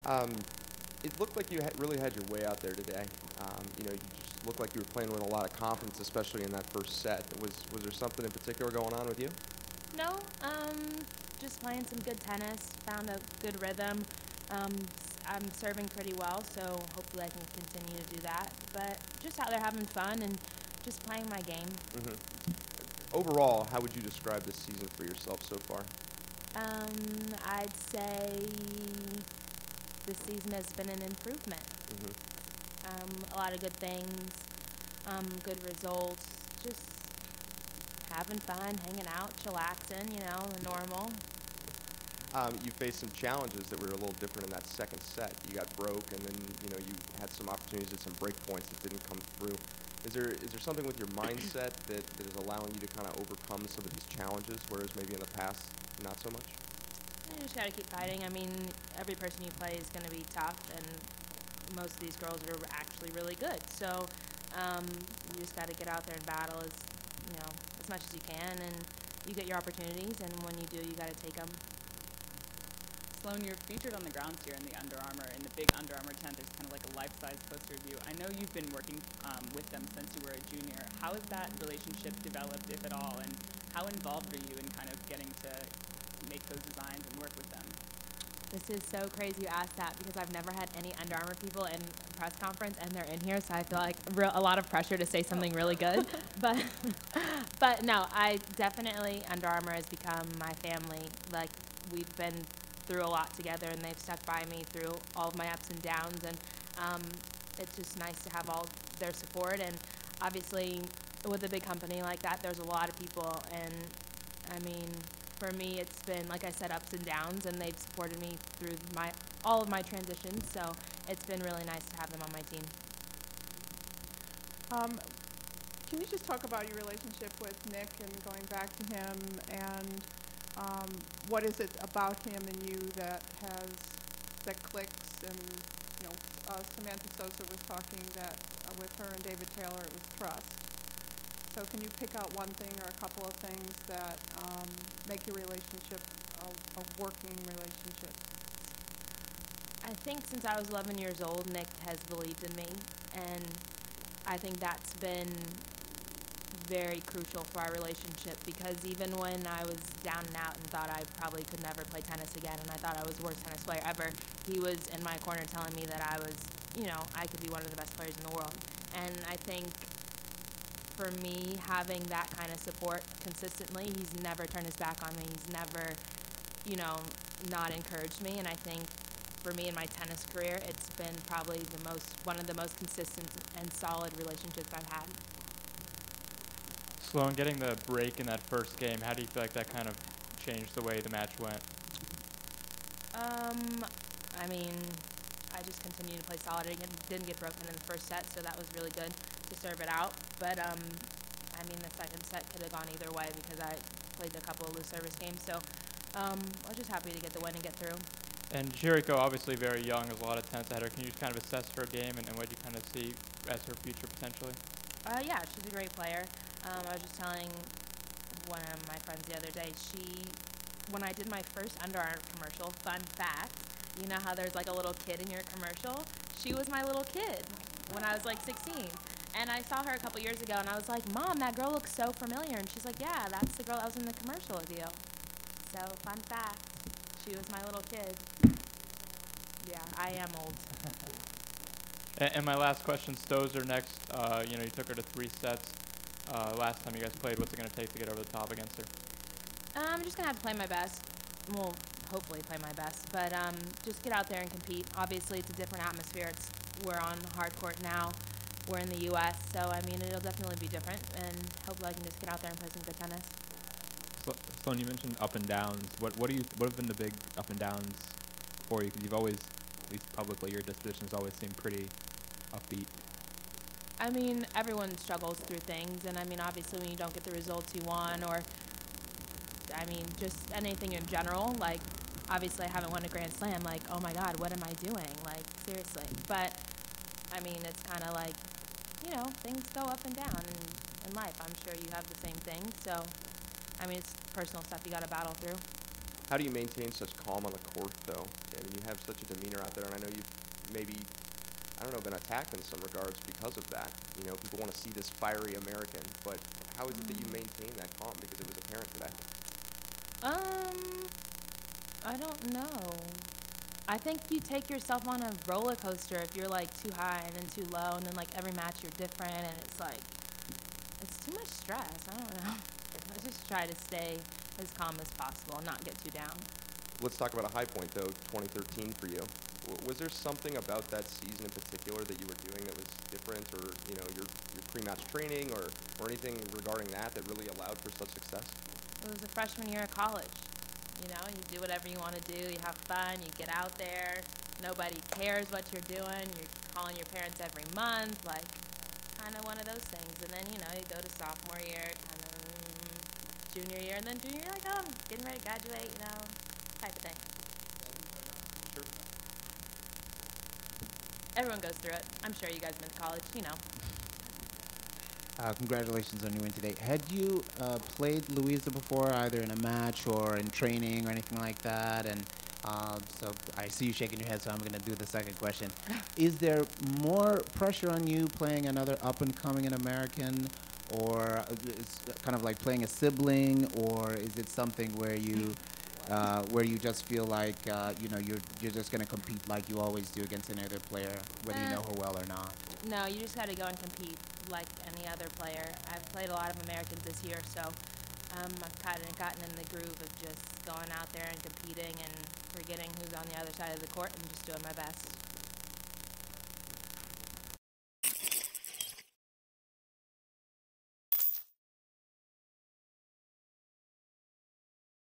Um, it looked like you really had your way out there today. You just looked like you were playing with a lot of confidence, especially in that first set. Was there something in particular going on with you? No, just playing some good tennis, found a good rhythm. I'm serving pretty well, so hopefully I can continue to do that. But just out there having fun and just playing my game. Hmm. Overall, how would you describe this season for yourself so far? I'd say this season has been an improvement. Hmm. A lot of good things, good results, just having fun, hanging out, chillaxing, the normal. You faced some challenges that were a little different in that second set. You got broke, and then you had some opportunities at some break points that didn't come through. Is there something with your mindset that is allowing you to kind of overcome some of these challenges, whereas maybe in the past not so much? You just gotta keep fighting. I mean, every person you play is gonna be tough, and most of these girls are actually really good. So you just gotta get out there and battle as much as you can, and you get your opportunities, and when you do, you gotta take them. Sloane, you're featured on the grounds here in the Under Armour, in the big Under Armour tent. There's kind of like a life-size poster of you. I know you've been working with them since you were a junior. How has that relationship developed, if at all, and how involved are you in kind of getting to make those designs and work with them? This is so crazy you asked that because I've never had any Under Armour people in a press conference, and they're in here, so I feel like a lot of pressure to say something really good. But but no, I definitely Under Armour has become my family. Like, we've been through a lot together, and they've stuck by me through all of my ups and downs, and it's just nice to have all their support. And obviously, with a big company like that, there's a lot of people, and I mean, for me, it's been, like I said, ups and downs, and they've supported me through all of my transitions, so it's been really nice to have them on my team. Can you just talk about your relationship with Nick and going back to him, and what is it about him and you that clicks? And Samantha Sosa was talking that with her and David Taylor it was trust. So can you pick out one thing or a couple of things that make your relationship a working relationship? I think since I was 11 years old, Nick has believed in me, and I think that's been very crucial for our relationship, because even when I was down and out and thought I probably could never play tennis again, and I thought I was the worst tennis player ever, he was in my corner telling me that I was, I could be one of the best players in the world. And I think for me, having that kind of support consistently, he's never turned his back on me. He's never, not encouraged me. And I think for me in my tennis career, it's been probably one of the most consistent and solid relationships I've had. Sloane, getting the break in that first game, how do you feel like that kind of changed the way the match went? I mean, I just continued to play solid. I didn't get broken in the first set, so that was really good to serve it out. But, I mean, the second set could have gone either way because I played a couple of loose service games. So I was just happy to get the win and get through. And Chirico, obviously very young, has a lot of tennis ahead of her. Can you just kind of assess her game and what you kind of see as her future potentially? Yeah, she's a great player. I was just telling one of my friends the other day, when I did my first Under Armour commercial, fun fact, you know how there's like a little kid in your commercial? She was my little kid when I was like 16. And I saw her a couple years ago, and I was like, Mom, that girl looks so familiar. And she's like, yeah, that's the girl that was in the commercial with you. So, fun fact, she was my little kid. Yeah, I am old. And my last question, Stozer next. You took her to 3 sets last time you guys played. What's it going to take to get over the top against her? I'm just going to have to play my best. Well, hopefully play my best. But just get out there and compete. Obviously, it's a different atmosphere. We're on hard court now. We're in the U.S., so, I mean, it'll definitely be different. And hopefully I can just get out there and play some good tennis. Sloane, you mentioned up and downs. What have been the big up and downs for you? Because you've always, at least publicly, your dispositions always seem pretty upbeat. I mean, everyone struggles through things, and I mean, obviously when you don't get the results you want, or, I mean, just anything in general, like, obviously I haven't won a Grand Slam, like, oh my God, what am I doing? Like, seriously. But, I mean, it's kind of like, things go up and down in life. I'm sure you have the same thing, so, I mean, it's personal stuff you got to battle through. How do you maintain such calm on the court, though? I mean, you have such a demeanor out there, and I know you've maybe, I don't know, been attacked in some regards because of that. You know, people want to see this fiery American, but how is it that you maintain that calm? Because it was apparent today. I don't know. I think you take yourself on a roller coaster if you're like too high and then too low, and then like every match you're different, and it's like, it's too much stress. I don't know. I just try to stay as calm as possible and not get too down. Let's talk about a high point, though, 2013 for you. Was there something about that season in particular that you were doing that was different, or, you know, your pre-match training or anything regarding that really allowed for such success? It was a freshman year of college. You know, you do whatever you want to do, you have fun, you get out there, nobody cares what you're doing, you're calling your parents every month, like, kind of one of those things. And then, you know, you go to sophomore year, kind of junior year, and then junior year, like, oh, I'm getting ready to graduate, you know, type of thing. Sure. Everyone goes through it. I'm sure you guys been to college, you know. Congratulations on your win today. Had you played Louisa before, either in a match or in training or anything like that? And so I see you shaking your head, so I'm going to do the second question. Is there more pressure on you playing another up-and-coming American, or it's kind of like playing a sibling, or is it something where you just feel like you know, you're just going to compete like you always do against any other player, whether you know her well or not? No, you just got to go and compete like any other player. I've played a lot of Americans this year, so I've kind of gotten in the groove of just going out there and competing and forgetting who's on the other side of the court and just doing my best.